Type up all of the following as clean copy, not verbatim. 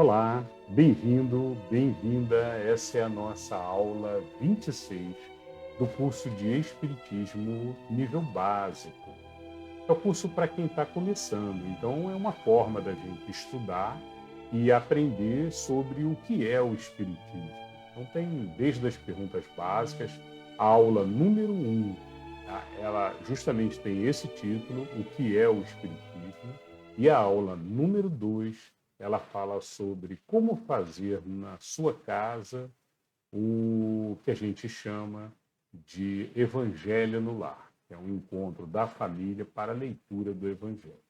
Olá, bem-vindo, bem-vinda. Essa é a nossa aula 26 do curso de Espiritismo nível básico. É o curso para quem está começando, então é uma forma da gente estudar e aprender sobre o que é o Espiritismo. Então tem desde as perguntas básicas, a aula número 1, tá? Ela justamente tem esse título, o que é o Espiritismo, e a aula número 2 ela fala sobre como fazer na sua casa o que a gente chama de Evangelho no Lar, que é um encontro da família para a leitura do Evangelho.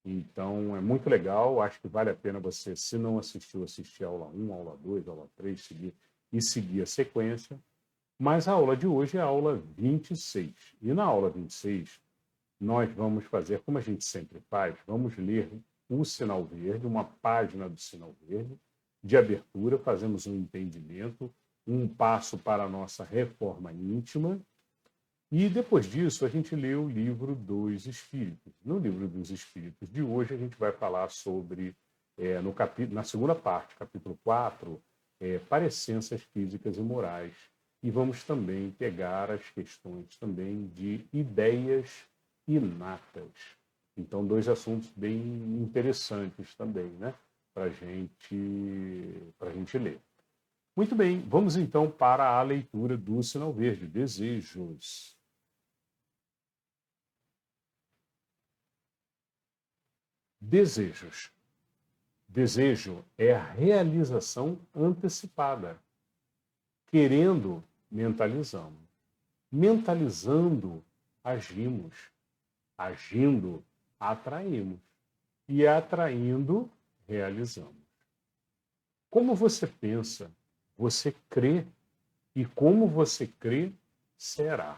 Então, é muito legal, acho que vale a pena você, se não assistiu, assistir a aula 1, aula 2, aula 3, seguir a sequência. Mas a aula de hoje é a aula 26. E na aula 26, nós vamos fazer, como a gente sempre faz, vamos ler o sinal verde, uma página do sinal verde, de abertura, fazemos um entendimento, um passo para a nossa reforma íntima, e depois disso a gente lê o livro dos Espíritos. No livro dos Espíritos de hoje a gente vai falar sobre, na segunda parte, capítulo 4, parecências físicas e morais, e vamos também pegar as questões também de ideias inatas. Então, dois assuntos bem interessantes também, né? Para gente ler. Muito bem, vamos então para a leitura do sinal verde, desejos. Desejos. Desejo é a realização antecipada. Querendo, mentalizamos. Mentalizando, agimos. Agindo, atraímos. E atraindo, realizamos. Como você pensa, você crê. E como você crê, será.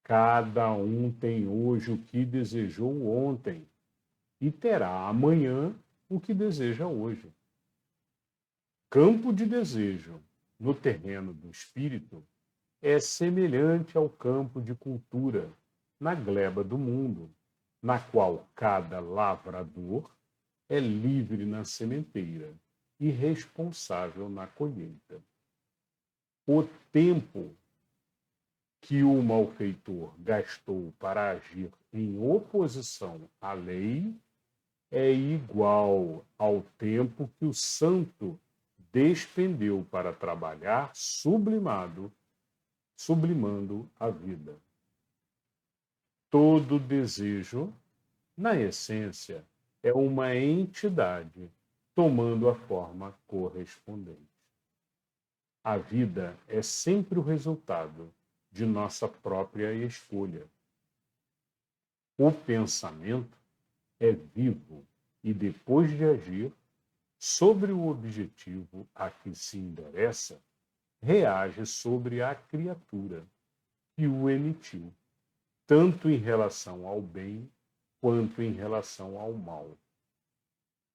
Cada um tem hoje o que desejou ontem e terá amanhã o que deseja hoje. Campo de desejo no terreno do espírito é semelhante ao campo de cultura na gleba do mundo, na qual cada lavrador é livre na sementeira e responsável na colheita. O tempo que o malfeitor gastou para agir em oposição à lei é igual ao tempo que o santo despendeu para trabalhar sublimando a vida. Todo desejo, na essência, é uma entidade tomando a forma correspondente. A vida é sempre o resultado de nossa própria escolha. O pensamento é vivo e, depois de agir sobre o objetivo a que se endereça, reage sobre a criatura que o emitiu, tanto em relação ao bem quanto em relação ao mal.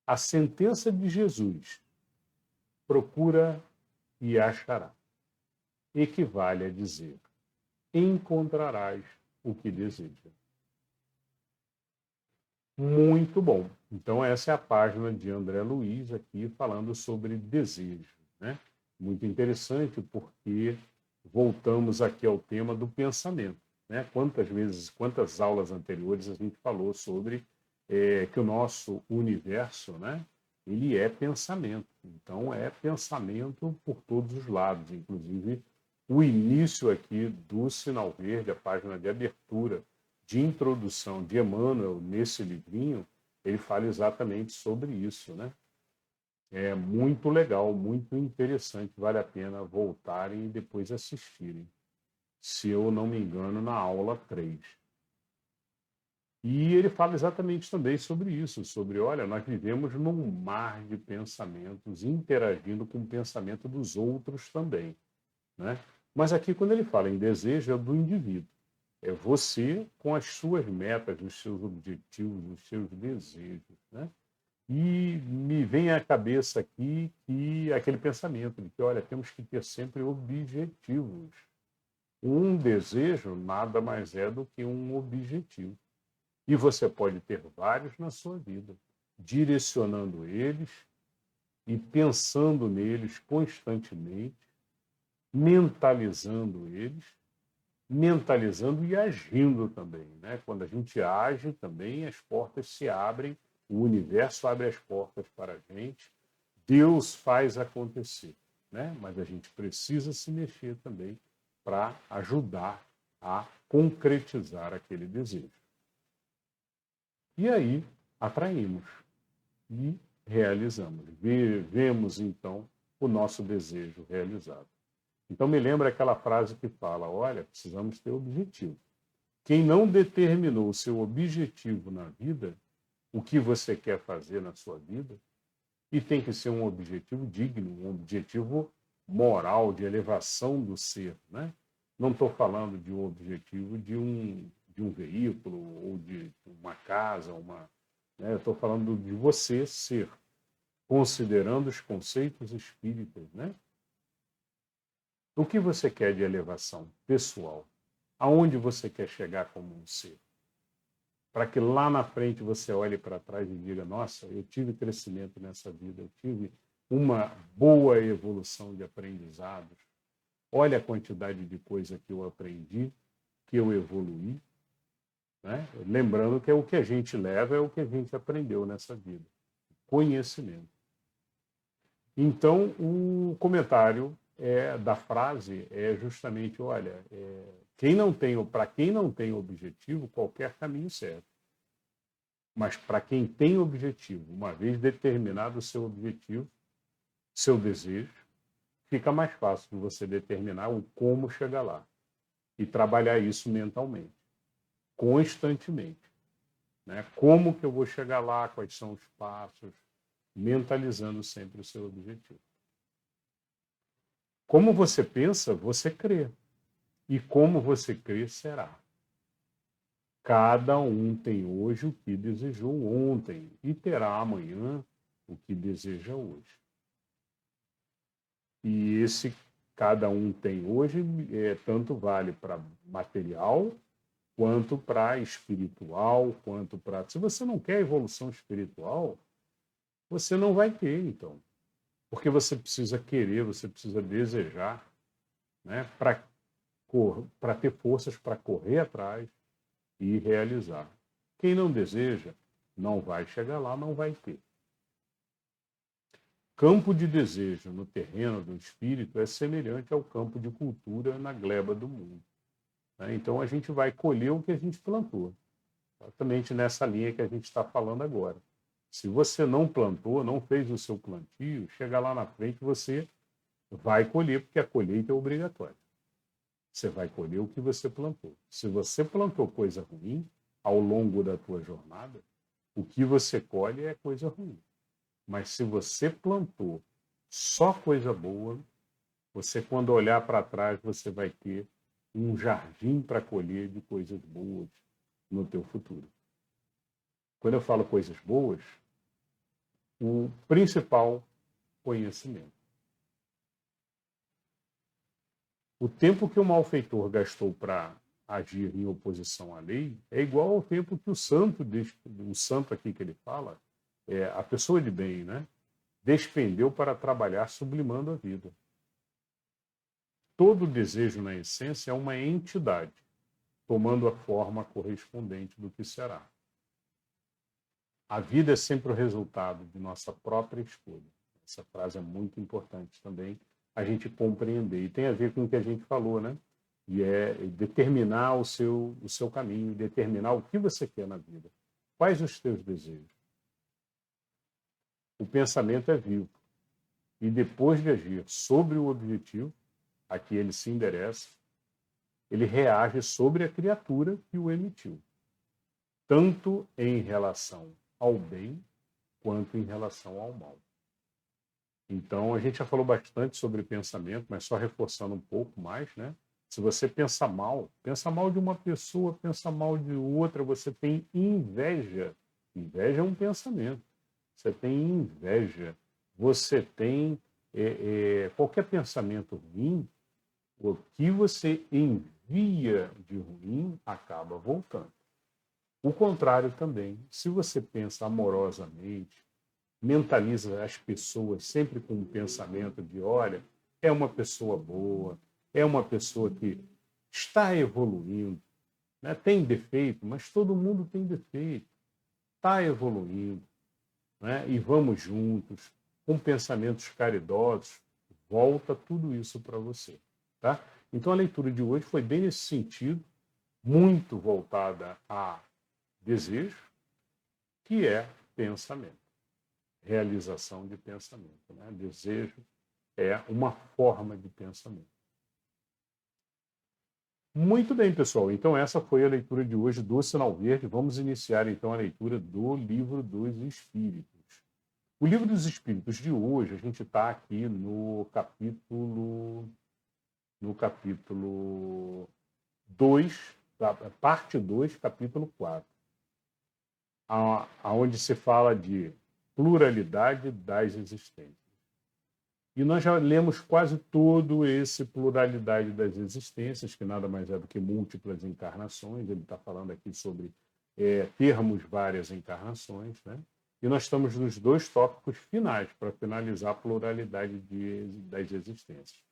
A sentença de Jesus, procura e achará, equivale a dizer, encontrarás o que deseja. Muito bom. Então, essa é a página de André Luiz aqui falando sobre desejo, né? Muito interessante porque voltamos aqui ao tema do pensamento, né? Quantas aulas anteriores a gente falou sobre que o nosso universo, né? Ele é pensamento. Então, é pensamento por todos os lados, inclusive o início aqui do Sinal Verde, a página de abertura, de introdução de Emmanuel nesse livrinho, ele fala exatamente sobre isso, né? É muito legal, muito interessante, vale a pena voltarem e depois assistirem. Se eu não me engano, na aula 3. E ele fala exatamente também sobre isso, sobre, olha, nós vivemos num mar de pensamentos, interagindo com o pensamento dos outros também, né? Mas aqui, quando ele fala em desejo, é do indivíduo. É você com as suas metas, os seus objetivos, os seus desejos, né? E me vem à cabeça aqui que aquele pensamento de que, olha, temos que ter sempre objetivos. Um desejo nada mais é do que um objetivo. E você pode ter vários na sua vida. direcionando eles e pensando neles constantemente, mentalizando eles, mentalizando e agindo também, né? Quando a gente age também, as portas se abrem, o universo abre as portas para a gente, Deus faz acontecer, né? Mas a gente precisa se mexer também para ajudar a concretizar aquele desejo. E aí atraímos e realizamos. Vemos então o nosso desejo realizado. Então me lembra aquela frase que fala, olha, precisamos ter objetivo. Quem não determinou o seu objetivo na vida, o que você quer fazer na sua vida, e tem que ser um objetivo digno, um objetivo moral, de elevação do ser, né? Não estou falando de um objetivo de um veículo ou de uma casa, né? Eu estou falando de você ser, considerando os conceitos espíritas, né? O que você quer de elevação pessoal? Aonde você quer chegar como um ser? Para que lá na frente você olhe para trás e diga, nossa, eu tive crescimento nessa vida, eu tive uma boa evolução de aprendizados. Olha a quantidade de coisa que eu aprendi, que eu evoluí. Né? Lembrando que é o que a gente leva, é o que a gente aprendeu nessa vida. Conhecimento. Então, o comentário da frase é justamente, olha, para quem não tem objetivo, qualquer caminho serve. Mas para quem tem objetivo, uma vez determinado o seu objetivo, seu desejo, fica mais fácil de você determinar o como chegar lá e trabalhar isso mentalmente, constantemente. Né? Como que eu vou chegar lá, quais são os passos, mentalizando sempre o seu objetivo. Como você pensa, você crê. E como você crê, será. Cada um tem hoje o que desejou ontem e terá amanhã o que deseja hoje. E esse cada um tem hoje tanto vale para material, quanto para espiritual, quanto para... Se você não quer evolução espiritual, você não vai ter, então. Porque você precisa querer, você precisa desejar, né? Para ter forças para correr atrás e realizar. Quem não deseja, não vai chegar lá, não vai ter. Campo de desejo no terreno do espírito é semelhante ao campo de cultura na gleba do mundo. Né? Então a gente vai colher o que a gente plantou. Exatamente nessa linha que a gente está falando agora. Se você não plantou, não fez o seu plantio, chega lá na frente, você vai colher, porque a colheita é obrigatória. Você vai colher o que você plantou. Se você plantou coisa ruim ao longo da tua jornada, o que você colhe é coisa ruim. Mas se você plantou só coisa boa, você, quando olhar para trás, você vai ter um jardim para colher de coisas boas no teu futuro. Quando eu falo coisas boas, o principal, conhecimento. O tempo que o malfeitor gastou para agir em oposição à lei é igual ao tempo que o santo aqui que ele fala, a pessoa de bem, né, despendeu para trabalhar sublimando a vida. Todo desejo, na essência, é uma entidade, tomando a forma correspondente do que será. A vida é sempre o resultado de nossa própria escolha. Essa frase é muito importante também a gente compreender. E tem a ver com o que a gente falou, né? E é determinar o seu caminho, determinar o que você quer na vida. Quais os teus desejos? O pensamento é vivo. E depois de agir sobre o objetivo a que ele se endereça, ele reage sobre a criatura que o emitiu, tanto em relação ao bem quanto em relação ao mal. Então, a gente já falou bastante sobre pensamento, mas só reforçando um pouco mais, né? Se você pensa mal de uma pessoa, pensa mal de outra, você tem inveja. Inveja é um pensamento. Você tem inveja. Você tem qualquer pensamento ruim, o que você envia de ruim acaba voltando. O contrário também. Se você pensa amorosamente, mentaliza as pessoas sempre com um pensamento de, olha, é uma pessoa boa, é uma pessoa que está evoluindo, né? Tem defeito, mas todo mundo tem defeito, está evoluindo, né? E vamos juntos, com pensamentos caridosos, volta tudo isso para você, tá? Então a leitura de hoje foi bem nesse sentido, muito voltada a desejo, que é pensamento, realização de pensamento, né? Desejo é uma forma de pensamento. Muito bem, pessoal. Então, essa foi a leitura de hoje do Sinal Verde. Vamos iniciar, então, a leitura do Livro dos Espíritos. O Livro dos Espíritos de hoje, a gente está aqui no capítulo 2, parte 2, capítulo 4, onde se fala de pluralidade das existências. E nós já lemos quase todo esse pluralidade das existências, que nada mais é do que múltiplas encarnações. Ele está falando aqui sobre termos várias encarnações, né? E nós estamos nos 2 tópicos finais para finalizar a pluralidade das existências,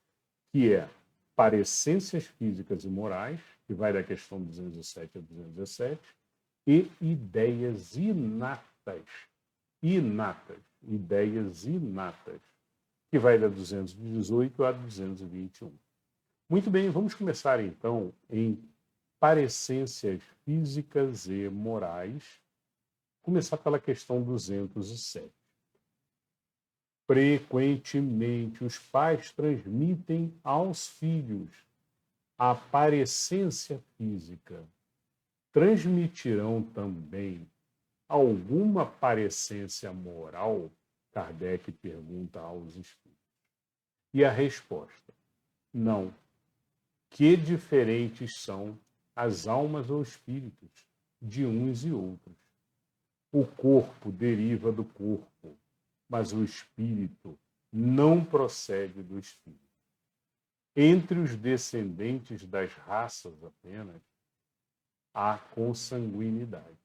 que é parecências físicas e morais, que vai da questão 207 a 217, e ideias inatas, ideias inatas, que vai da 218 a 221. Muito bem, vamos começar então em parecências físicas e morais. Começar pela questão 207. Frequentemente, os pais transmitem aos filhos a parecência física. Transmitirão também alguma parecência moral? Kardec pergunta aos espíritos. E a resposta: não. Que diferentes são as almas ou espíritos de uns e outros. O corpo deriva do corpo, mas o espírito não procede do espírito. Entre os descendentes das raças apenas, há consanguinidade.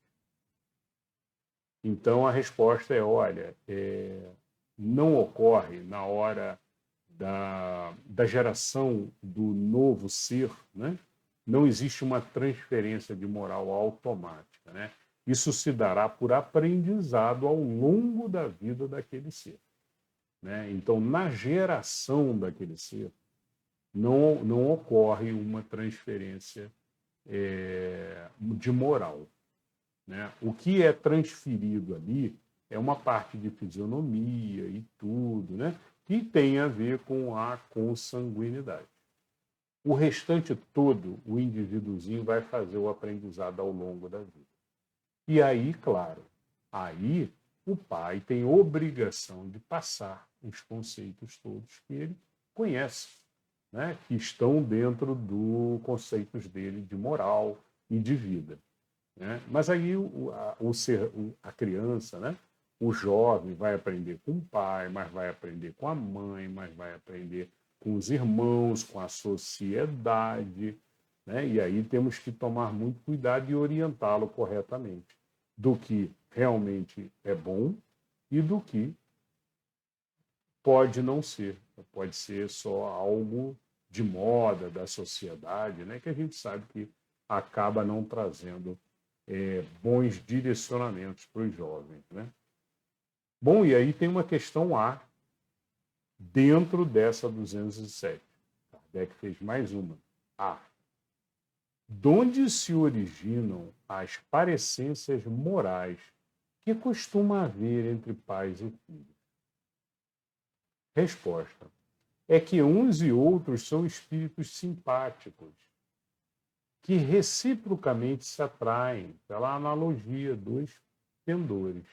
Então a resposta é, olha, não ocorre na hora da geração do novo ser, né? Não existe uma transferência de moral automática, né? Isso se dará por aprendizado ao longo da vida daquele ser, né? Então, na geração daquele ser, não ocorre uma transferência de moral, né? O que é transferido ali é uma parte de fisionomia e tudo, né? Que tem a ver com a consanguinidade. O restante todo, o indivíduozinho vai fazer o aprendizado ao longo da vida. E aí, claro, aí o pai tem obrigação de passar os conceitos todos que ele conhece, né? Que estão dentro dos conceitos dele de moral e de vida, né? Mas aí a criança, né? O jovem vai aprender com o pai, mas vai aprender com a mãe, mas vai aprender com os irmãos, com a sociedade, né? E aí temos que tomar muito cuidado e orientá-lo corretamente do que realmente é bom e do que pode não ser. Pode ser só algo de moda da sociedade, né? Que a gente sabe que acaba não trazendo bons direcionamentos para os jovens, né? Bom, e aí tem uma questão A dentro dessa 207. Kardec fez mais uma. A. De onde se originam as parecências morais que costuma haver entre pais e filhos? Resposta. É que uns e outros são espíritos simpáticos, que reciprocamente se atraem, pela analogia dos pendores.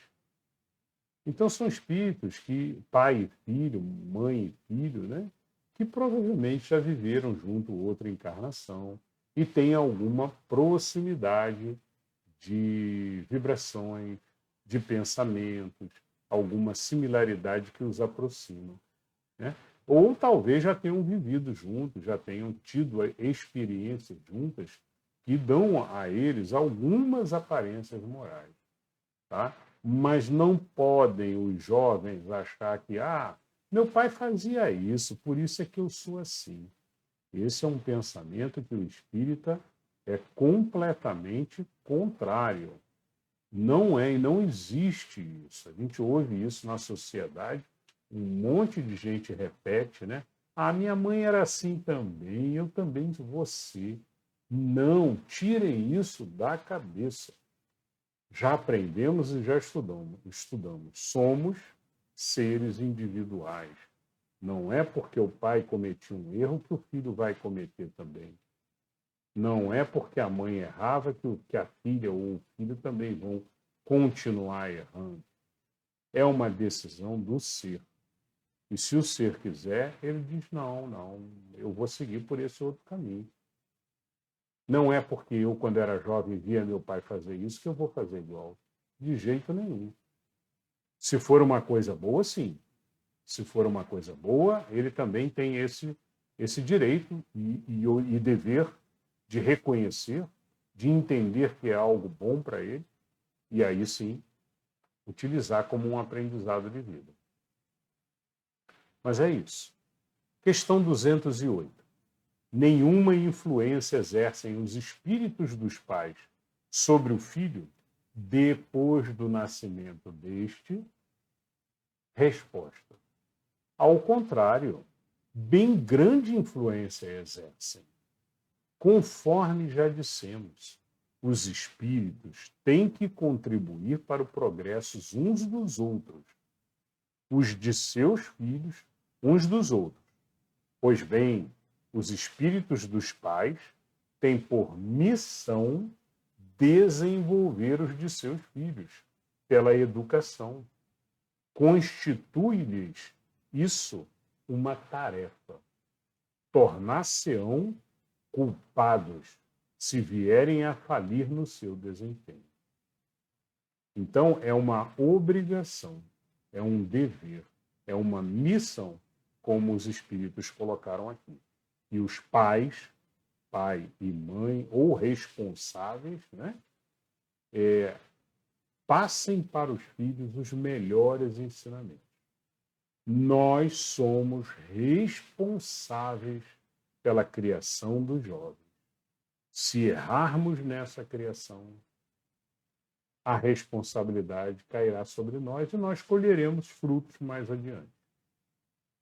Então, são espíritos que, pai e filho, mãe e filho, né, que provavelmente já viveram junto outra encarnação e têm alguma proximidade de vibrações, de pensamentos, alguma similaridade que os aproxima, né? Ou talvez já tenham vivido juntos, já tenham tido experiências juntas que dão a eles algumas aparências morais, tá? Mas não podem os jovens achar que, meu pai fazia isso, por isso é que eu sou assim. Esse é um pensamento que o espírita é completamente contrário. Não é e não existe isso. A gente ouve isso na sociedade, um monte de gente repete, né? Minha mãe era assim também, eu também vou ser. Não, tirem isso da cabeça. Já aprendemos e já estudamos. Somos seres individuais. Não é porque o pai cometia um erro que o filho vai cometer também. Não é porque a mãe errava que a filha ou o filho também vão continuar errando. É uma decisão do ser. E se o ser quiser, ele diz: não, eu vou seguir por esse outro caminho. Não é porque eu, quando era jovem, via meu pai fazer isso que eu vou fazer igual. De jeito nenhum. Se for uma coisa boa, sim. Se for uma coisa boa, ele também tem esse direito e dever de reconhecer, de entender que é algo bom para ele, e aí sim, utilizar como um aprendizado de vida. Mas é isso. Questão 208. Nenhuma influência exercem os espíritos dos pais sobre o filho depois do nascimento deste? Resposta: ao contrário, bem grande influência exercem. Conforme já dissemos, os espíritos têm que contribuir para o progresso uns dos outros, os de seus filhos uns dos outros. Pois bem, os espíritos dos pais têm por missão desenvolver os de seus filhos pela educação. Constitui-lhes isso uma tarefa. Tornar-se-ão culpados se vierem a falir no seu desempenho. Então, é uma obrigação, é um dever, é uma missão, como os espíritos colocaram aqui. E os pais, pai e mãe, ou responsáveis, né, passem para os filhos os melhores ensinamentos. Nós somos responsáveis pela criação dos jovens. Se errarmos nessa criação, a responsabilidade cairá sobre nós e nós colheremos frutos mais adiante.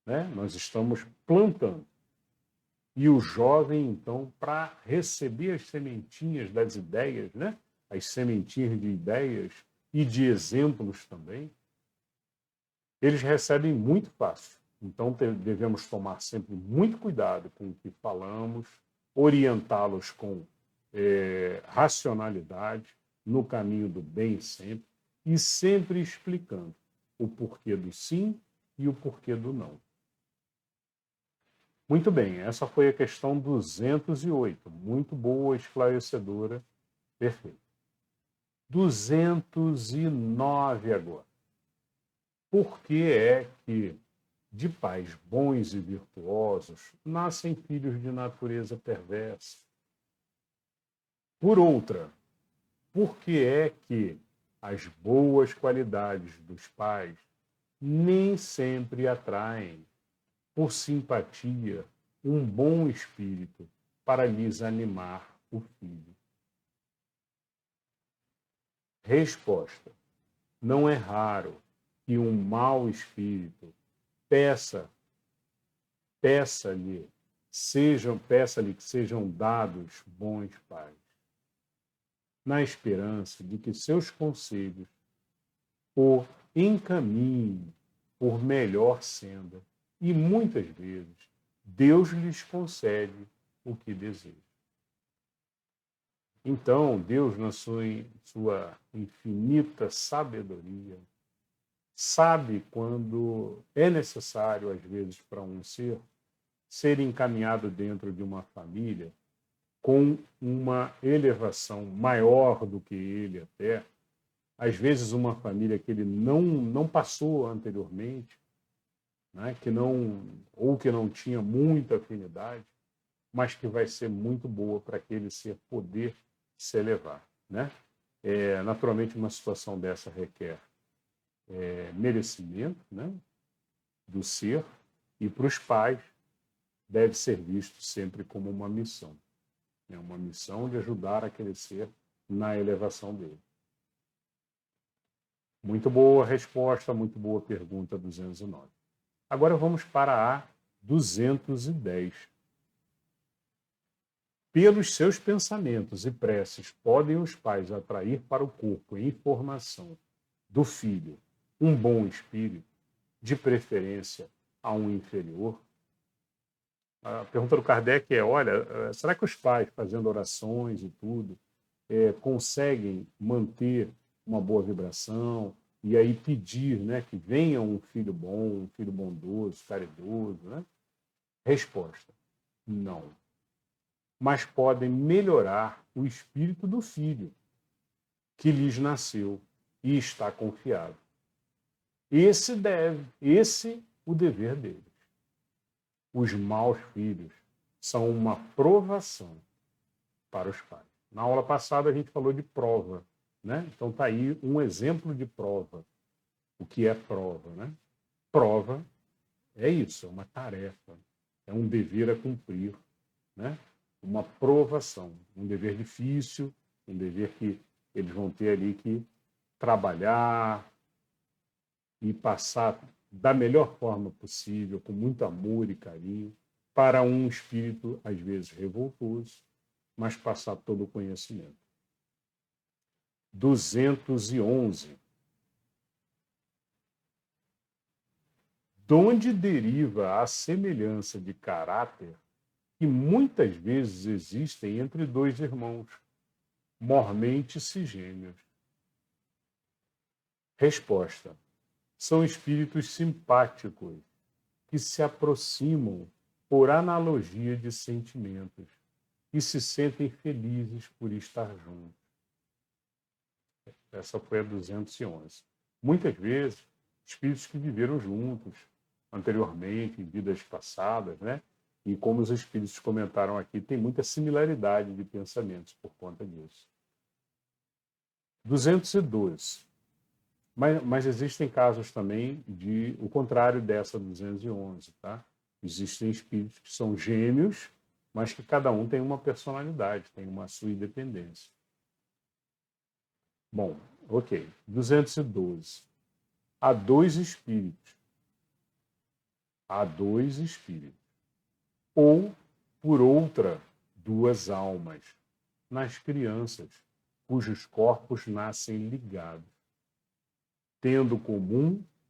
Né? Nós estamos plantando. E o jovem, então, para receber as sementinhas das ideias, né? As sementinhas de ideias e de exemplos também, eles recebem muito fácil. Então, devemos tomar sempre muito cuidado com o que falamos, orientá-los com racionalidade, no caminho do bem sempre, e sempre explicando o porquê do sim e o porquê do não. Muito bem, essa foi a questão 208. Muito boa, esclarecedora, perfeito. 209 agora. Por que é que de pais bons e virtuosos nascem filhos de natureza perversa? Por outra, por que é que as boas qualidades dos pais nem sempre atraem, por simpatia, um bom espírito para lhes animar o filho? Resposta: não é raro que um mau espírito peça-lhe que sejam dados bons pais, na esperança de que seus conselhos o encaminhem por melhor senda, e muitas vezes Deus lhes concede o que deseja. Então, Deus, na sua infinita sabedoria, sabe quando é necessário, às vezes, para um ser encaminhado dentro de uma família com uma elevação maior do que ele até, às vezes uma família que ele não passou anteriormente, né, que não tinha muita afinidade, mas que vai ser muito boa para aquele ser poder se elevar, né? Naturalmente, uma situação dessa requer merecimento, né, do ser, e para os pais deve ser visto sempre como uma missão, né? Uma missão de ajudar aquele ser na elevação dele. Muito boa resposta, muito boa pergunta 209. Agora vamos para a 210. Pelos seus pensamentos e preces, podem os pais atrair para o corpo informação do filho um bom espírito, de preferência a um inferior? A pergunta do Kardec é, olha, será que os pais, fazendo orações e tudo, conseguem manter uma boa vibração e aí pedir, né, que venha um filho bom, um filho bondoso, caridoso, né? Resposta: não. Mas podem melhorar o espírito do filho que lhes nasceu e está confiado. Esse o dever deles. Os maus filhos são uma provação para os pais. Na aula passada a gente falou de prova, né? Então está aí um exemplo de prova. O que é prova, né? Prova é isso, é uma tarefa, é um dever a cumprir, né? Uma provação, um dever difícil, um dever que eles vão ter ali que trabalhar e passar da melhor forma possível, com muito amor e carinho, para um espírito, às vezes, revoltoso, mas passar todo o conhecimento. 211. Donde deriva a semelhança de caráter que muitas vezes existem entre dois irmãos, mormente cisgêmeos? Resposta: são espíritos simpáticos que se aproximam por analogia de sentimentos e se sentem felizes por estar juntos. Essa foi a 211. Muitas vezes, espíritos que viveram juntos anteriormente, em vidas passadas, né? E como os espíritos comentaram aqui, tem muita similaridade de pensamentos por conta disso. 212. Mas existem casos também de o contrário dessa 211, tá? Existem espíritos que são gêmeos, mas que cada um tem uma personalidade, tem uma sua independência. Bom, ok. 212. Há dois espíritos. Há dois espíritos. Ou, por outra, duas almas nas crianças, cujos corpos nascem ligados, tendo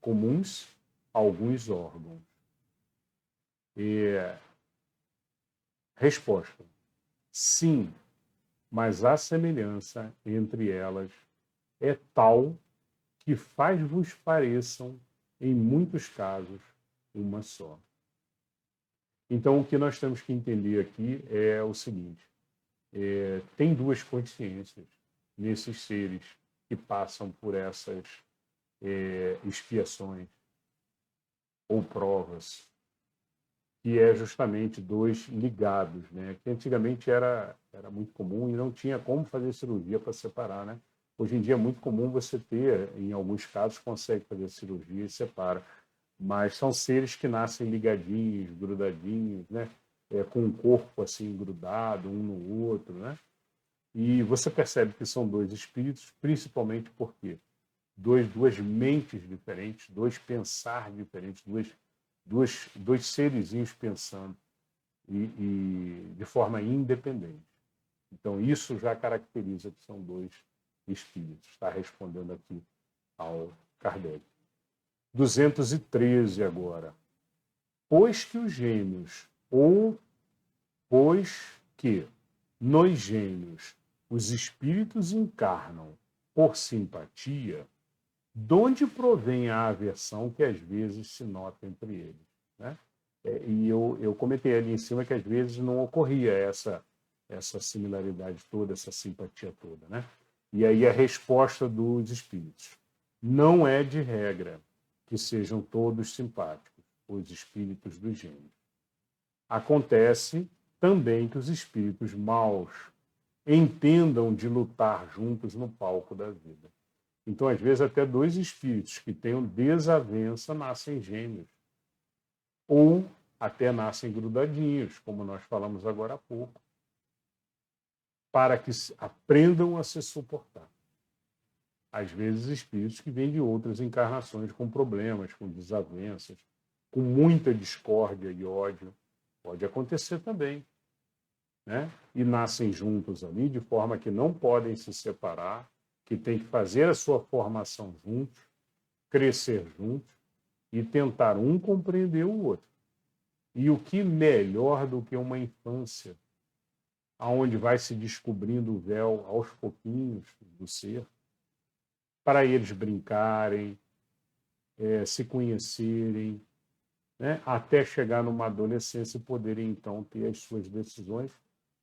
comuns alguns órgãos. Resposta: sim, mas a semelhança entre elas é tal que faz-vos pareçam, em muitos casos, uma só. Então, o que nós temos que entender aqui é o seguinte: tem duas consciências nesses seres que passam por essas expiações ou provas, que é justamente dois ligados, né? Que antigamente era muito comum e não tinha como fazer cirurgia para separar, né? Hoje em dia é muito comum você ter, em alguns casos, consegue fazer cirurgia e separa. Mas são seres que nascem ligadinhos, grudadinhos, né? Com o corpo assim grudado um no outro, né? E você percebe que são dois espíritos, principalmente porque duas mentes diferentes, dois pensar diferentes, dois serezinhos pensando e de forma independente. Então, isso já caracteriza que são dois espíritos. Está respondendo aqui ao Kardec. 213 agora. Pois que os gêmeos, pois que nos gêmeos os espíritos encarnam por simpatia, de onde provém a aversão que às vezes se nota entre eles, né? E eu comentei ali em cima que às vezes não ocorria essa similaridade toda, essa simpatia toda, né? E aí a resposta dos espíritos: não é de regra que sejam todos simpáticos, os espíritos dos gêmeos. Acontece também que os espíritos maus entendam de lutar juntos no palco da vida. Então, às vezes, até dois espíritos que tenham desavença nascem gêmeos. Ou até nascem grudadinhos, como nós falamos agora há pouco, para que aprendam a se suportar. Às vezes, espíritos que vêm de outras encarnações com problemas, com desavenças, com muita discórdia e ódio. Pode acontecer também. Né? E nascem juntos ali, de forma que não podem se separar, que tem que fazer a sua formação juntos, crescer juntos e tentar um compreender o outro. E o que melhor do que uma infância, aonde vai se descobrindo o véu aos pouquinhos do ser, para eles brincarem, se conhecerem, né? Até chegar numa adolescência e poderem, então, ter as suas decisões,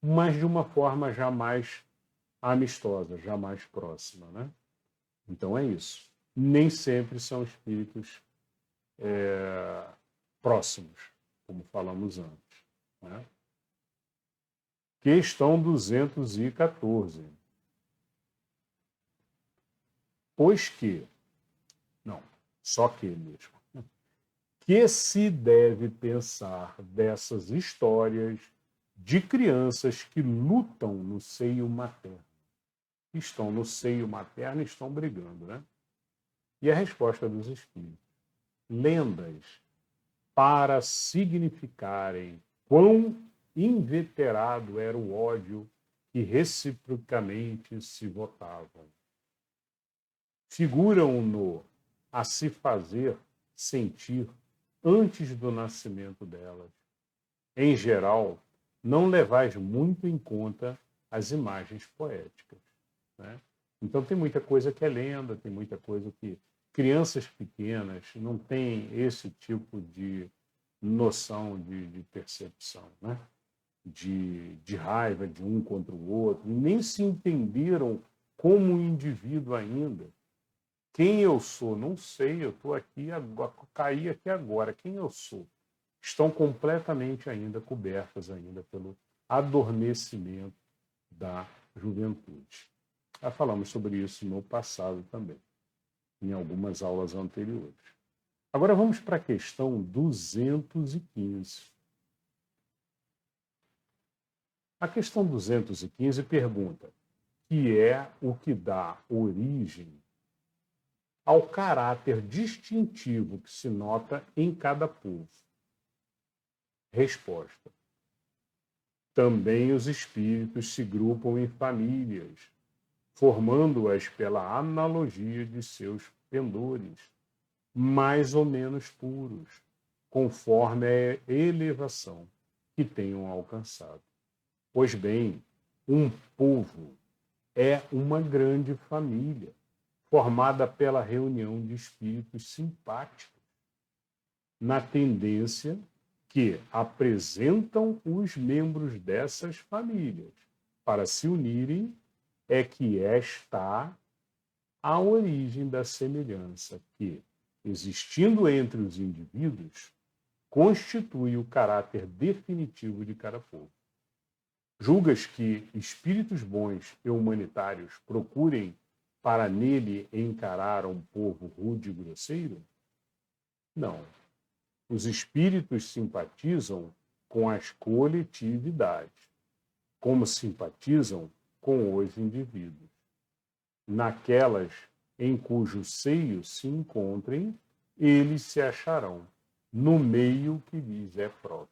mas de uma forma já mais amistosa, já mais próxima. Né? Então é isso. Nem sempre são espíritos próximos, como falamos antes. Né? Questão 214. Pois que, não, só que mesmo, que se deve pensar dessas histórias de crianças que lutam no seio materno? Estão no seio materno e estão brigando, né? E a resposta dos espíritos: lendas para significarem quão inveterado era o ódio que reciprocamente se votavam. Figuram-no a se fazer sentir antes do nascimento delas. Em geral, não levais muito em conta as imagens poéticas. Né? Então tem muita coisa que é lenda, tem muita coisa que crianças pequenas não têm esse tipo de noção de percepção, né? de raiva de um contra o outro, nem se entenderam como indivíduo ainda. Quem eu sou? Não sei, eu estou aqui, agora, caí aqui agora. Quem eu sou? Estão completamente ainda cobertas ainda pelo adormecimento da juventude. Já falamos sobre isso no passado também, em algumas aulas anteriores. Agora vamos para a questão 215. A questão 215 pergunta: que é o que dá origem ao caráter distintivo que se nota em cada povo? Resposta: também os espíritos se grupam em famílias, formando-as pela analogia de seus pendores, mais ou menos puros, conforme a elevação que tenham alcançado. Pois bem, um povo é uma grande família, formada pela reunião de espíritos simpáticos, na tendência que apresentam os membros dessas famílias para se unirem, é que está a origem da semelhança que, existindo entre os indivíduos, constitui o caráter definitivo de cada povo. Julgas que espíritos bons e humanitários procurem para nele encarar um povo rude e grosseiro? Não. Os espíritos simpatizam com as coletividades, como simpatizam com os indivíduos. Naquelas em cujo seio se encontrem, eles se acharão no meio que lhes é próprio.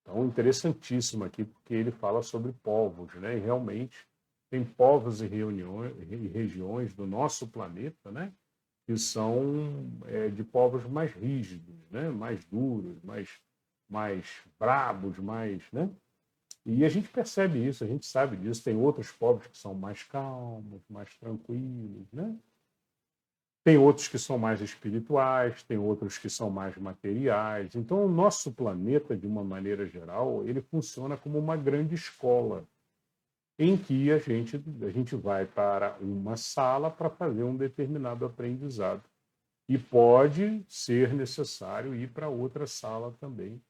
Então, interessantíssimo aqui, porque ele fala sobre povos, né? E realmente tem povos e regiões do nosso planeta, né? Que são de povos mais rígidos, né? Mais duros, mais brabos, mais, né? E a gente percebe isso, a gente sabe disso. Tem outros povos que são mais calmos, mais tranquilos, né? Tem outros que são mais espirituais, tem outros que são mais materiais. Então, o nosso planeta, de uma maneira geral, ele funciona como uma grande escola, em que a gente vai para uma sala para fazer um determinado aprendizado. E pode ser necessário ir para outra sala também,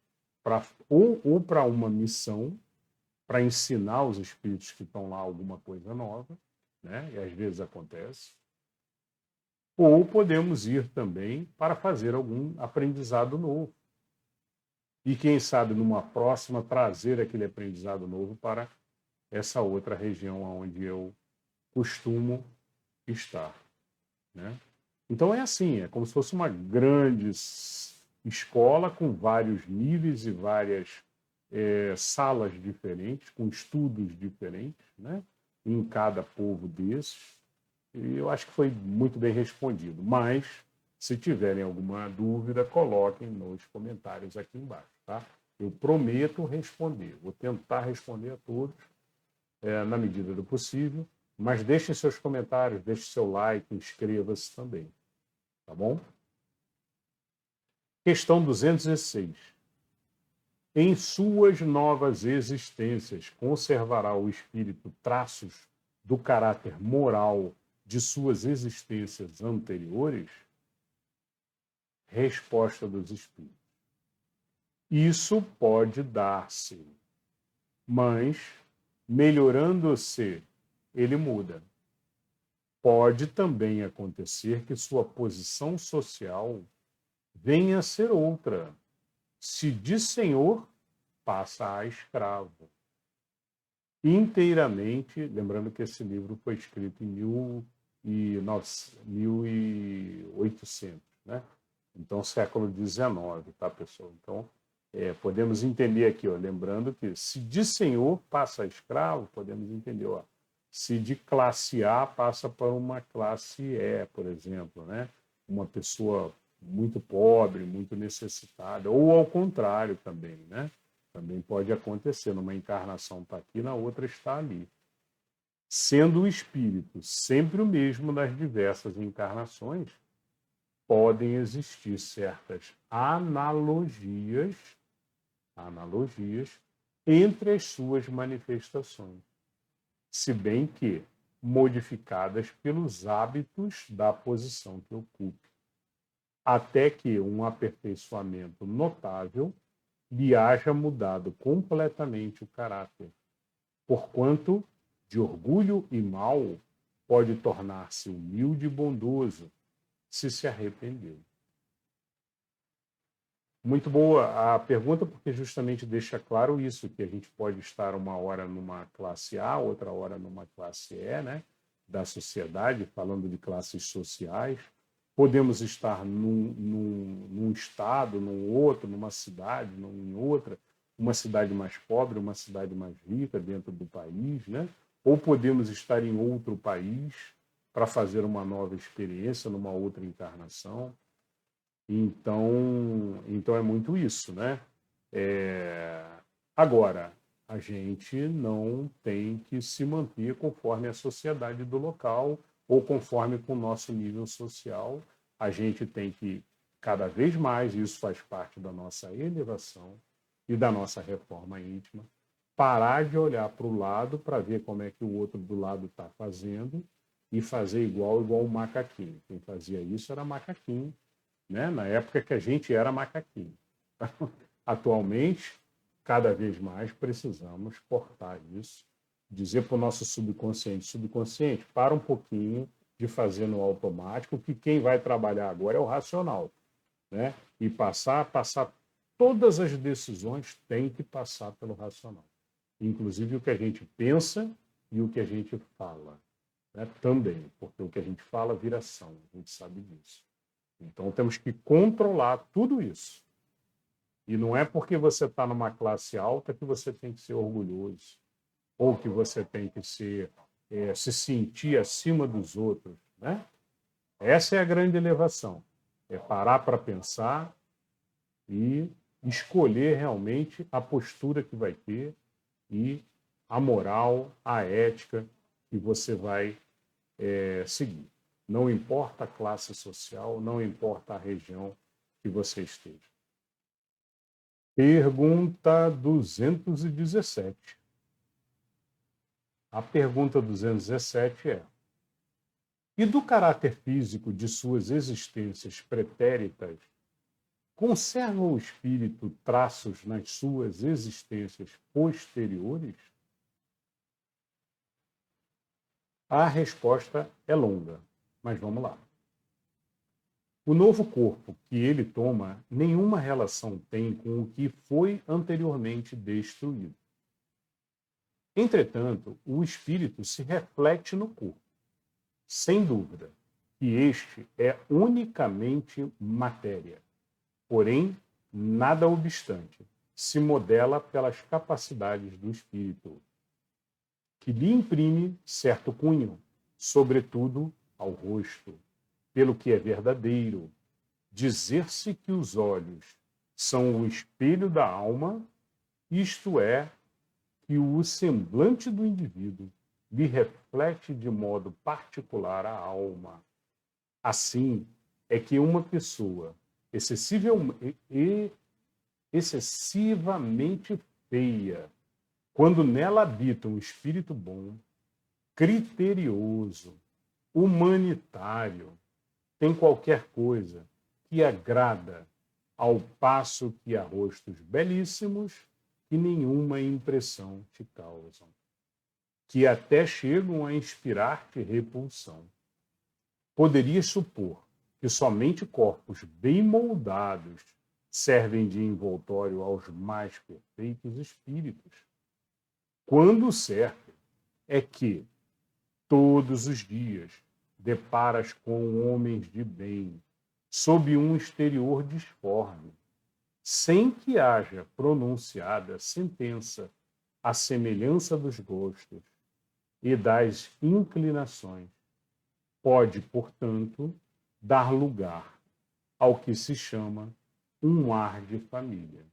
ou para uma missão, para ensinar os espíritos que estão lá alguma coisa nova, né? E às vezes acontece. Ou podemos ir também para fazer algum aprendizado novo. E quem sabe numa próxima trazer aquele aprendizado novo para essa outra região onde eu costumo estar, né? Então é assim, é como se fosse uma grande escola com vários níveis e várias salas diferentes, com estudos diferentes, né? Em cada povo desses. E eu acho que foi muito bem respondido. Mas, se tiverem alguma dúvida, coloquem nos comentários aqui embaixo, tá? Eu prometo responder. Vou tentar responder a todos na medida do possível. Mas deixem seus comentários, deixe seu like, inscreva-se também. Tá bom? Questão 206. Em suas novas existências, conservará o espírito traços do caráter moral de suas existências anteriores? Resposta dos espíritos. Isso pode dar-se, mas, melhorando-se, ele muda. Pode também acontecer que sua posição social venha a ser outra. Se de senhor, passa a escravo. Inteiramente, lembrando que esse livro foi escrito em 1800, né? Então, século XIX, tá, pessoal? Então, podemos entender aqui, ó, lembrando que se de senhor passa a escravo, podemos entender, ó, se de classe A passa para uma classe E, por exemplo, né? Uma pessoa muito pobre, muito necessitada, ou ao contrário também, né? Também pode acontecer, numa encarnação está aqui, na outra está ali. Sendo o espírito sempre o mesmo nas diversas encarnações, podem existir certas analogias entre as suas manifestações, se bem que modificadas pelos hábitos da posição que ocupe, até que um aperfeiçoamento notável lhe haja mudado completamente o caráter, porquanto, de orgulho e mal, pode tornar-se humilde e bondoso, se arrependeu. Muito boa a pergunta, porque justamente deixa claro isso, que a gente pode estar uma hora numa classe A, outra hora numa classe E, né, da sociedade, falando de classes sociais. Podemos estar num estado, num outro, numa cidade, em outra, uma cidade mais pobre, uma cidade mais rica dentro do país, né? Ou podemos estar em outro país para fazer uma nova experiência, numa outra encarnação. Então é muito isso, né? Agora, a gente não tem que se manter conforme a sociedade do local ou conforme com o nosso nível social. A gente tem que, cada vez mais, isso faz parte da nossa elevação e da nossa reforma íntima, parar de olhar para o lado para ver como é que o outro do lado está fazendo e fazer igual o macaquinho. Quem fazia isso era macaquinho, né? Na época que a gente era macaquinho. Atualmente, cada vez mais precisamos cortar isso, dizer para o nosso subconsciente, para um pouquinho de fazer no automático, que quem vai trabalhar agora é o racional, né? E passar todas as decisões tem que passar pelo racional, inclusive o que a gente pensa e o que a gente fala, né? Também, porque o que a gente fala vira ação, a gente sabe disso. Então temos que controlar tudo isso. E não é porque você está numa classe alta que você tem que ser orgulhoso, ou que você tem que se sentir acima dos outros, né? Essa é a grande elevação. É parar para pensar e escolher realmente a postura que vai ter e a moral, a ética que você vai seguir. Não importa a classe social, não importa a região que você esteja. Pergunta 217. A pergunta 217 é: e do caráter físico de suas existências pretéritas, conserva o espírito traços nas suas existências posteriores? A resposta é longa, mas vamos lá. O novo corpo que ele toma nenhuma relação tem com o que foi anteriormente destruído. Entretanto, o espírito se reflete no corpo. Sem dúvida que este é unicamente matéria. Porém, nada obstante, se modela pelas capacidades do espírito, que lhe imprime certo cunho, sobretudo ao rosto, pelo que é verdadeiro. Dizer-se que os olhos são o espelho da alma, isto é, que o semblante do indivíduo lhe reflete de modo particular a alma. Assim é que uma pessoa excessivamente feia, quando nela habita um espírito bom, criterioso, humanitário, tem qualquer coisa que agrada, ao passo que há rostos belíssimos que nenhuma impressão te causam, que até chegam a inspirar-te repulsão. Poderias supor que somente corpos bem moldados servem de envoltório aos mais perfeitos espíritos, quando o certo é que, todos os dias, deparas com homens de bem, sob um exterior disforme, sem que haja pronunciada sentença à semelhança dos gostos e das inclinações. Pode, portanto, dar lugar ao que se chama um ar de família.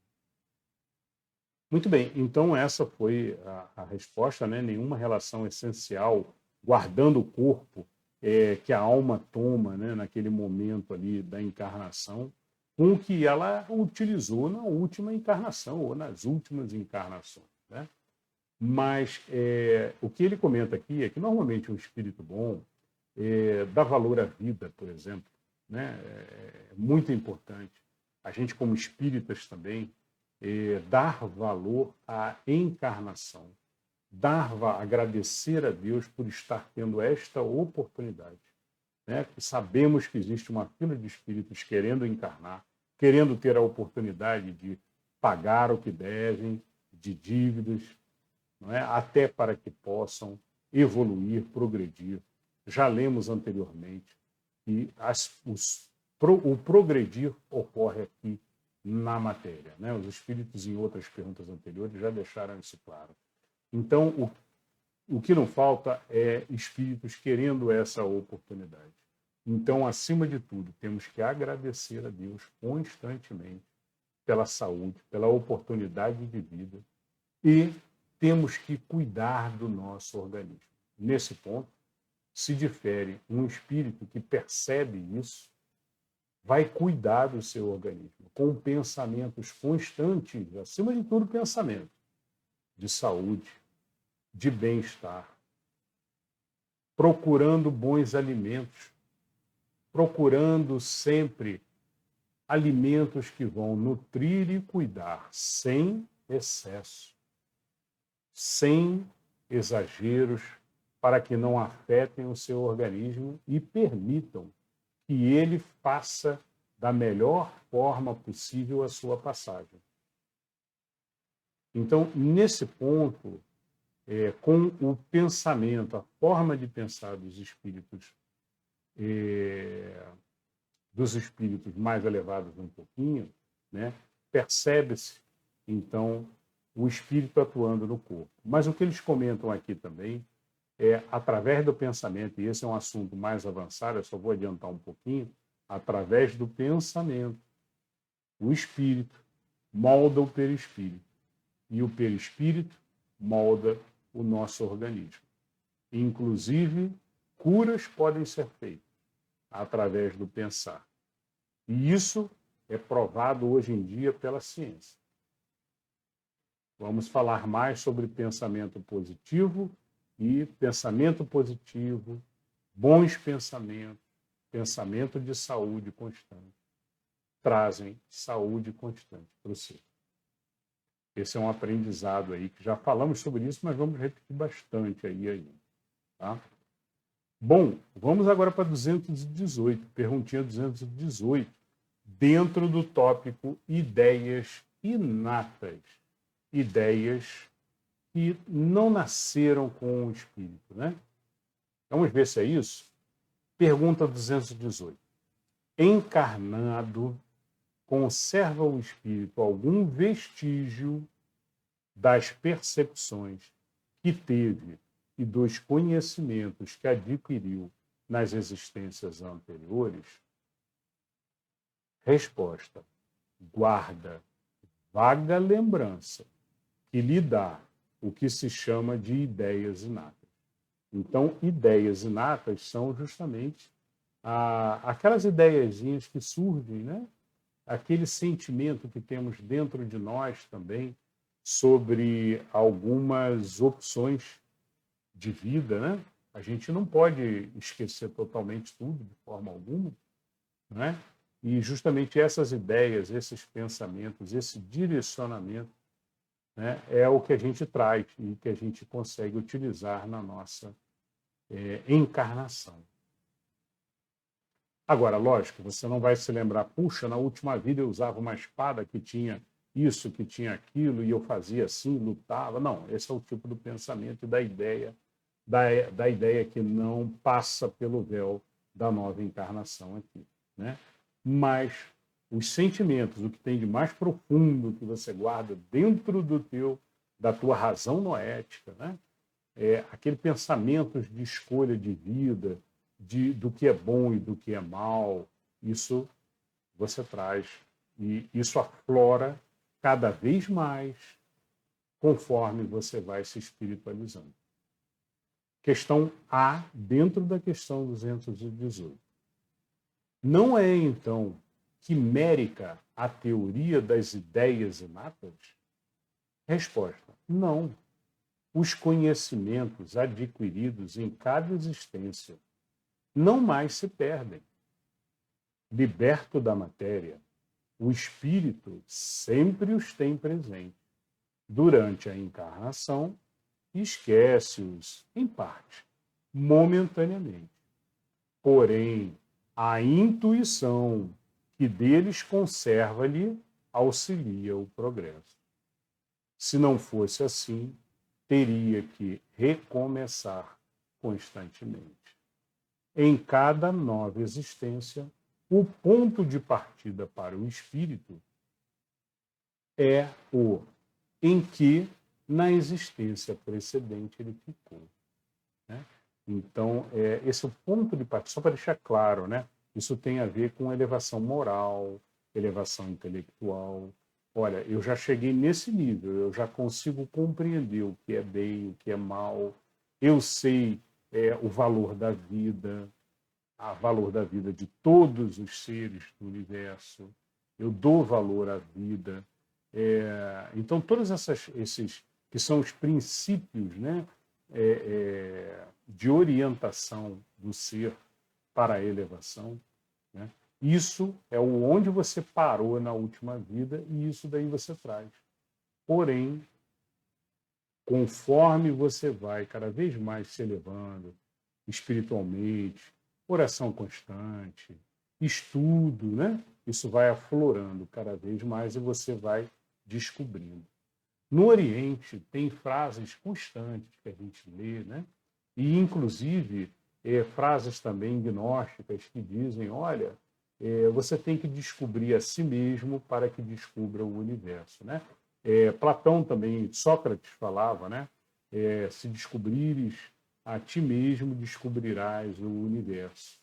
Muito bem, então essa foi a resposta, né? Nenhuma relação essencial, guardando o corpo, que a alma toma, né, naquele momento ali da encarnação, com o que ela utilizou na última encarnação ou nas últimas encarnações, né? Mas o que ele comenta aqui é que normalmente um espírito bom dá valor à vida, por exemplo, né? É muito importante. A gente, como espíritas também, dar valor à encarnação, agradecer a Deus por estar tendo esta oportunidade, né? Sabemos que existe uma fila de espíritos querendo encarnar, querendo ter a oportunidade de pagar o que devem, de dívidas, não é? Até para que possam evoluir, progredir. Já lemos anteriormente que o progredir ocorre aqui na matéria, né? Os espíritos, em outras perguntas anteriores, já deixaram isso claro. Então, o que não falta é espíritos querendo essa oportunidade. Então, acima de tudo, temos que agradecer a Deus constantemente pela saúde, pela oportunidade de vida, e temos que cuidar do nosso organismo. Nesse ponto, se difere um espírito que percebe isso, vai cuidar do seu organismo, com pensamentos constantes, acima de tudo, pensamento de saúde, de bem-estar, procurando bons alimentos, procurando sempre alimentos que vão nutrir e cuidar, sem excesso, sem exageros, para que não afetem o seu organismo e permitam que ele faça da melhor forma possível a sua passagem. Então, nesse ponto, com o pensamento, a forma de pensar dos espíritos mais elevados um pouquinho, né, percebe-se, então, o espírito atuando no corpo. Mas o que eles comentam aqui também é, através do pensamento, e esse é um assunto mais avançado, eu só vou adiantar um pouquinho, através do pensamento, o espírito molda o perispírito, e o perispírito molda o nosso organismo. Inclusive, curas podem ser feitas através do pensar. E isso é provado hoje em dia pela ciência. Vamos falar mais sobre pensamento positivo, bons pensamentos, pensamento de saúde constante. trazem saúde constante para o ser. Esse é um aprendizado aí, que já falamos sobre isso, mas vamos repetir bastante aí ainda. Tá? Bom, vamos agora para 218, perguntinha 218, dentro do tópico ideias inatas, ideias que não nasceram com o espírito, né? Vamos ver se é isso? Pergunta 218. Encarnado, conserva o espírito algum vestígio das percepções que teve e dos conhecimentos que adquiriu nas existências anteriores? Resposta: guarda vaga lembrança que lhe dá o que se chama de ideias inatas. Então, ideias inatas são justamente aquelas ideiazinhas que surgem, né? Aquele sentimento que temos dentro de nós também sobre algumas opções de vida, né? A gente não pode esquecer totalmente tudo, de forma alguma, né? E justamente essas ideias, esses pensamentos, esse direcionamento, né, é o que a gente traz e que a gente consegue utilizar na nossa encarnação. Agora, lógico, você não vai se lembrar, puxa, na última vida eu usava uma espada que tinha isso, que tinha aquilo, e eu fazia assim, lutava. Não, esse é o tipo do pensamento e da ideia que não passa pelo véu da nova encarnação aqui, né? Mas os sentimentos, o que tem de mais profundo que você guarda dentro da tua razão noética, né? Aquele pensamento de escolha de vida, do que é bom e do que é mal, isso você traz e isso aflora cada vez mais conforme você vai se espiritualizando. Questão A, dentro da questão 218. Não é, então, quimérica a teoria das ideias inatas? Resposta: não. Os conhecimentos adquiridos em cada existência não mais se perdem. Liberto da matéria, o espírito sempre os tem presente. Durante a encarnação, esquece-os, em parte, momentaneamente. Porém, a intuição que deles conserva-lhe auxilia o progresso. Se não fosse assim, teria que recomeçar constantemente. Em cada nova existência, o ponto de partida para o espírito é o em que na existência precedente ele ficou, né? Então, esse é o ponto de partida, só para deixar claro, né? Isso tem a ver com elevação moral, elevação intelectual. Olha, eu já cheguei nesse nível, eu já consigo compreender o que é bem, o que é mal, eu sei o valor da vida, o valor da vida de todos os seres do universo, eu dou valor à vida. Então, todos esses que são os princípios, né, de orientação do ser para a elevação, né, isso é onde você parou na última vida e isso daí você traz. Porém, conforme você vai cada vez mais se elevando espiritualmente, oração constante, estudo, né? Isso vai aflorando cada vez mais e você vai descobrindo. No Oriente, tem frases constantes que a gente lê, né? E, inclusive, frases também gnósticas que dizem, olha, você tem que descobrir a si mesmo para que descubra o universo, né? Platão também, Sócrates falava, né? Se descobrires a ti mesmo, descobrirás o universo.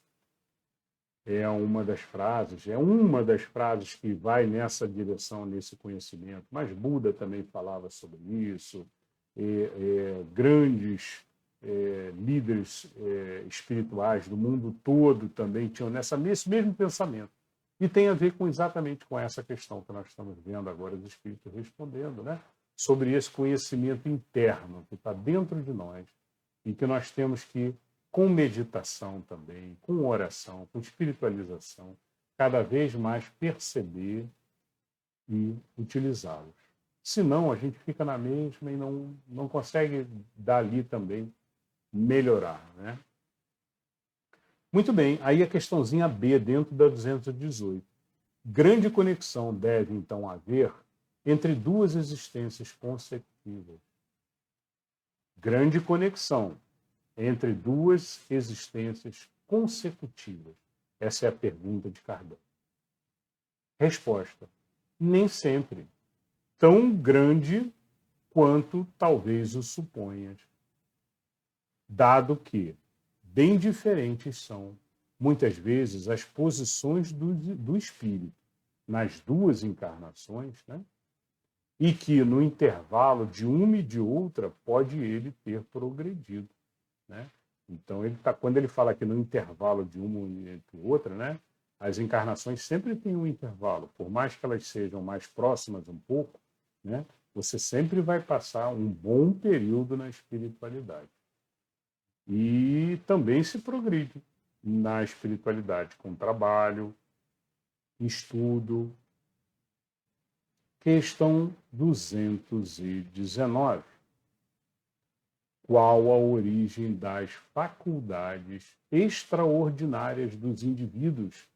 É uma das frases que vai nessa direção, nesse conhecimento. Mas Buda também falava sobre isso, grandes líderes espirituais do mundo todo também tinham esse mesmo pensamento. E tem a ver exatamente com essa questão que nós estamos vendo agora, os espíritos respondendo, né? Sobre esse conhecimento interno que está dentro de nós e que nós temos que, com meditação também, com oração, com espiritualização, cada vez mais perceber e utilizá-los. Senão, a gente fica na mesma e não consegue dali também melhorar, né? Muito bem, aí a questãozinha B, dentro da 218. Grande conexão deve, então, haver entre duas existências consecutivas. Grande conexão entre duas existências consecutivas. Essa é a pergunta de Kardec. Resposta: nem sempre. Tão grande quanto talvez o suponhas. Dado que bem diferentes são, muitas vezes, as posições do espírito nas duas encarnações, né? E que no intervalo de uma e de outra pode ele ter progredido, né? Então, quando ele fala que no intervalo de uma e outra, né? As encarnações sempre têm um intervalo, por mais que elas sejam mais próximas um pouco, né? Você sempre vai passar um bom período na espiritualidade. E também se progride na espiritualidade com trabalho, estudo. Questão 219. Qual a origem das faculdades extraordinárias dos indivíduos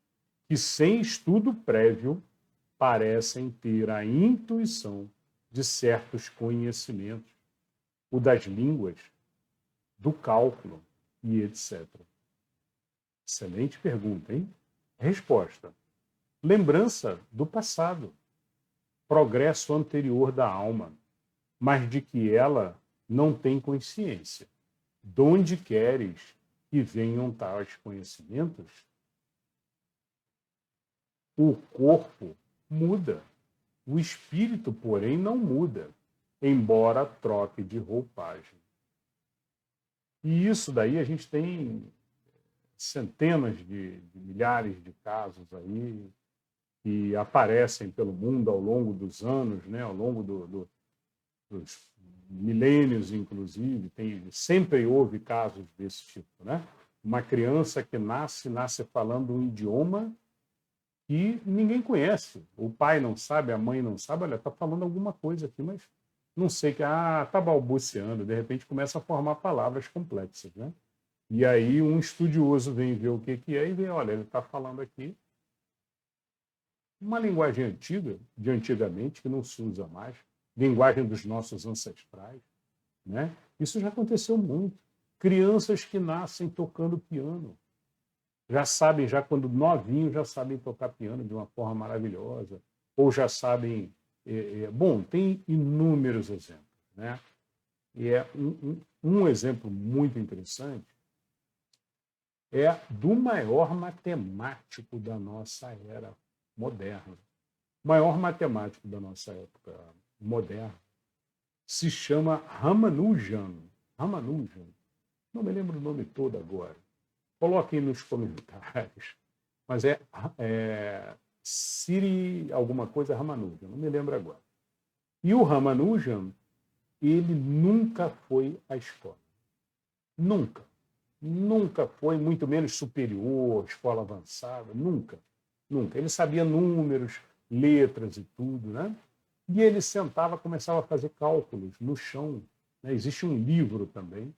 que, sem estudo prévio, parecem ter a intuição de certos conhecimentos, o das línguas, do cálculo e etc. Excelente pergunta, hein? Resposta: lembrança do passado, progresso anterior da alma, mas de que ela não tem consciência. Donde queres que venham tais conhecimentos? O corpo muda, o espírito, porém, não muda, embora troque de roupagem. E isso daí a gente tem centenas de milhares de casos aí que aparecem pelo mundo ao longo dos anos, né? Ao longo dos milênios, inclusive. Sempre houve casos desse tipo, né? Uma criança que nasce falando um idioma que ninguém conhece. O pai não sabe, a mãe não sabe. Olha, está falando alguma coisa aqui, mas não sei que. Está balbuciando. De repente começa a formar palavras complexas, né? E aí um estudioso vem ver o que é e vê, olha, ele está falando aqui uma linguagem antiga, de antigamente, que não se usa mais, linguagem dos nossos ancestrais, né? Isso já aconteceu muito. Crianças que nascem tocando piano, já sabem, já quando novinhos, já sabem tocar piano de uma forma maravilhosa, ou já sabem... Bom, tem inúmeros exemplos, né? E um exemplo muito interessante é do maior matemático da nossa era moderna. O maior matemático da nossa época moderna se chama Ramanujan. Ramanujan. Não me lembro o nome todo agora. Coloquem nos comentários. Mas Siri alguma coisa Ramanujan, não me lembro agora. E o Ramanujan, ele nunca foi à escola. Nunca. Nunca foi, muito menos superior, escola avançada, nunca. Nunca. Ele sabia números, letras e tudo, né? E ele sentava, começava a fazer cálculos no chão, né? Existe um livro também,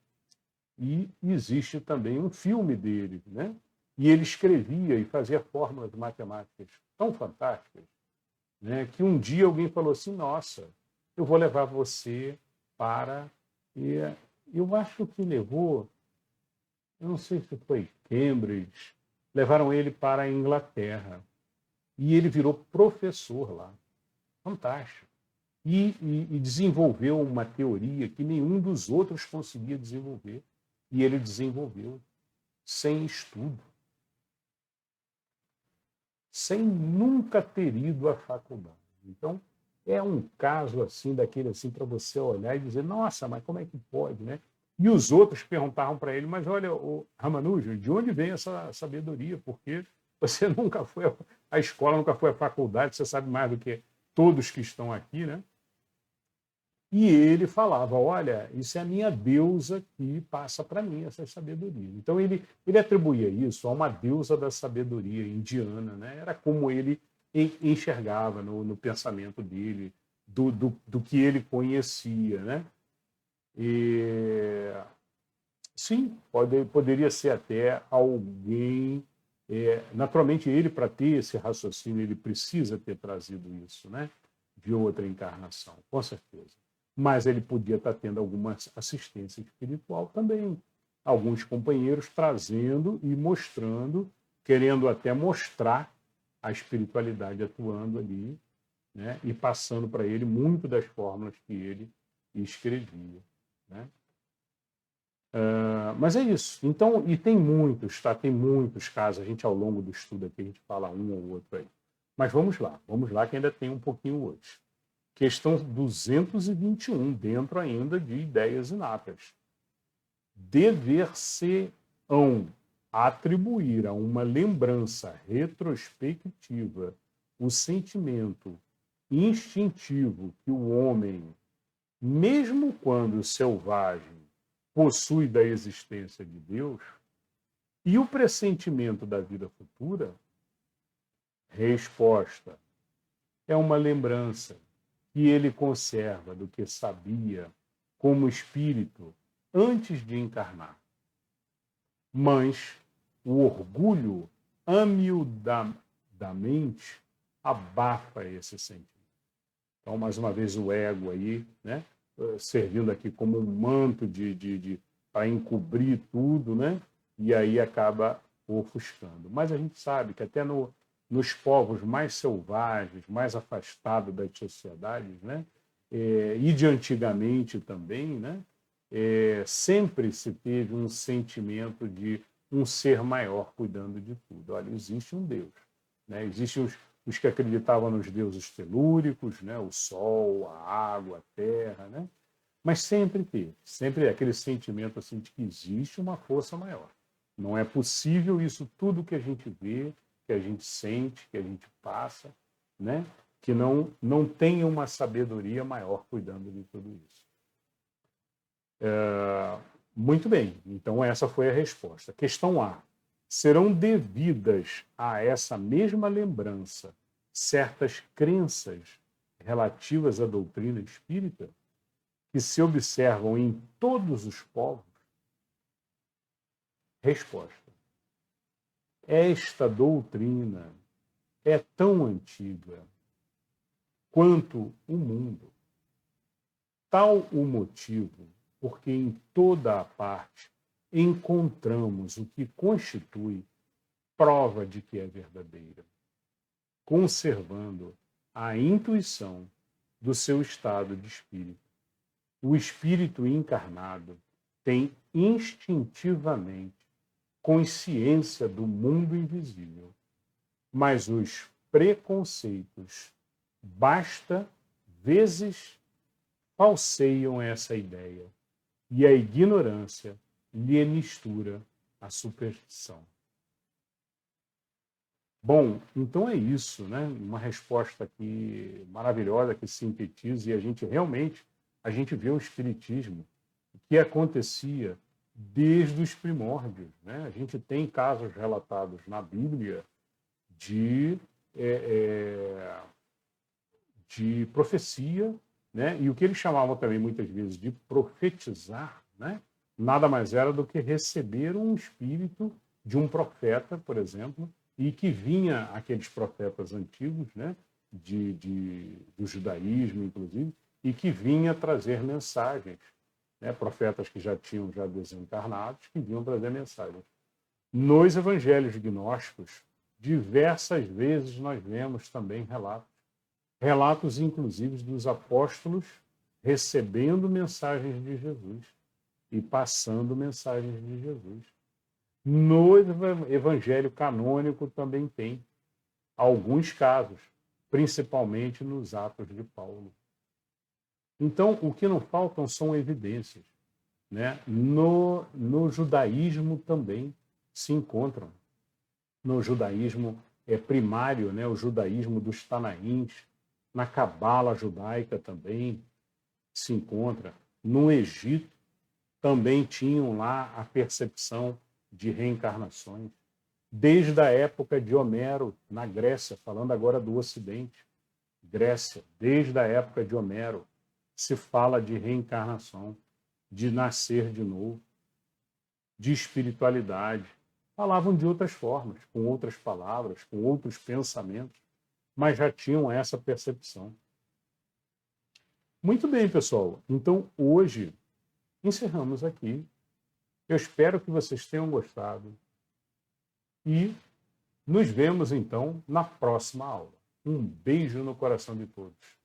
e existe também um filme dele, né? E ele escrevia e fazia fórmulas matemáticas tão fantásticas, né? Que um dia alguém falou assim, nossa, eu vou levar você para... E eu acho que levou, eu não sei se foi Cambridge, levaram ele para a Inglaterra. E ele virou professor lá. Fantástico. E desenvolveu uma teoria que nenhum dos outros conseguia desenvolver. E ele desenvolveu sem estudo. Sem nunca ter ido à faculdade. Então, é um caso assim, daquele assim, para você olhar e dizer, nossa, mas como é que pode, né? E os outros perguntavam para ele, mas olha, o Ramanujan, de onde vem essa sabedoria? Porque você nunca foi à escola, nunca foi à faculdade, você sabe mais do que todos que estão aqui, né? E ele falava, olha, isso é a minha deusa que passa para mim essa sabedoria. Então ele atribuía isso a uma deusa da sabedoria indiana, né? Era como ele enxergava no pensamento dele, do que ele conhecia, né? E, sim, poderia ser até alguém. Naturalmente, ele, para ter esse raciocínio, ele precisa ter trazido isso, né? De outra encarnação, com certeza. Mas ele podia estar tendo alguma assistência espiritual também. Alguns companheiros trazendo e mostrando, querendo até mostrar a espiritualidade atuando ali, né? E passando para ele muito das fórmulas que ele escrevia, né? Mas é isso. Então, e tem muitos, tá? Tem muitos casos. A gente, ao longo do estudo aqui, a gente fala um ou outro aí. Mas vamos lá, que ainda tem um pouquinho hoje. Questão 221, dentro ainda de ideias inatas. Dever-se-ão atribuir a uma lembrança retrospectiva o sentimento instintivo que o homem, mesmo quando selvagem, possui da existência de Deus, e o pressentimento da vida futura? Resposta: é uma lembrança que ele conserva do que sabia como espírito antes de encarnar. Mas o orgulho amiudamente abafa esse sentimento. Então, mais uma vez, o ego aí, né? Servindo aqui como um manto para encobrir tudo, né? E aí acaba ofuscando. Mas a gente sabe que até nos povos mais selvagens, mais afastados das sociedades, né? E de antigamente também, né? Sempre se teve um sentimento de um ser maior cuidando de tudo. Olha, existe um Deus, né? Existem os que acreditavam nos deuses telúricos, né? O sol, a água, a terra, né? Mas sempre teve, sempre aquele sentimento assim de que existe uma força maior. Não é possível isso tudo que a gente vê, que a gente sente, que a gente passa, né? Que não tenha uma sabedoria maior cuidando de tudo isso. Muito bem, então essa foi a resposta. Questão A. Serão devidas a essa mesma lembrança certas crenças relativas à doutrina espírita que se observam em todos os povos? Resposta: esta doutrina é tão antiga quanto o mundo. Tal o motivo porque em toda a parte encontramos o que constitui prova de que é verdadeira, conservando a intuição do seu estado de espírito. O espírito encarnado tem instintivamente consciência do mundo invisível, mas os preconceitos, basta vezes, falseiam essa ideia, e a ignorância lhe mistura a superstição. Bom, então é isso, né? Uma resposta aqui maravilhosa que sintetiza, e a gente realmente vê o espiritismo que acontecia desde os primórdios, né? A gente tem casos relatados na Bíblia de profecia, né? E o que eles chamavam também muitas vezes de profetizar, né? Nada mais era do que receber um espírito de um profeta, por exemplo, e que vinha aqueles profetas antigos, né? Do judaísmo, inclusive, e que vinha trazer mensagens, né? Profetas que já tinham desencarnados, que vinham trazer mensagens. Nos evangelhos gnósticos, diversas vezes nós vemos também relatos inclusive dos apóstolos recebendo mensagens de Jesus e passando mensagens de Jesus. No evangelho canônico também tem alguns casos, principalmente nos Atos de Paulo. Então, o que não faltam são evidências, né? No judaísmo também se encontram. No judaísmo primário, né? O judaísmo dos Tanaíns, na cabala judaica também, se encontra. No Egito também tinham lá a percepção de reencarnações. Desde a época de Homero, na Grécia, falando agora do Ocidente, Grécia, desde a época de Homero, se fala de reencarnação, de nascer de novo, de espiritualidade. Falavam de outras formas, com outras palavras, com outros pensamentos, mas já tinham essa percepção. Muito bem, pessoal. Então, hoje, encerramos aqui. Eu espero que vocês tenham gostado. E nos vemos, então, na próxima aula. Um beijo no coração de todos.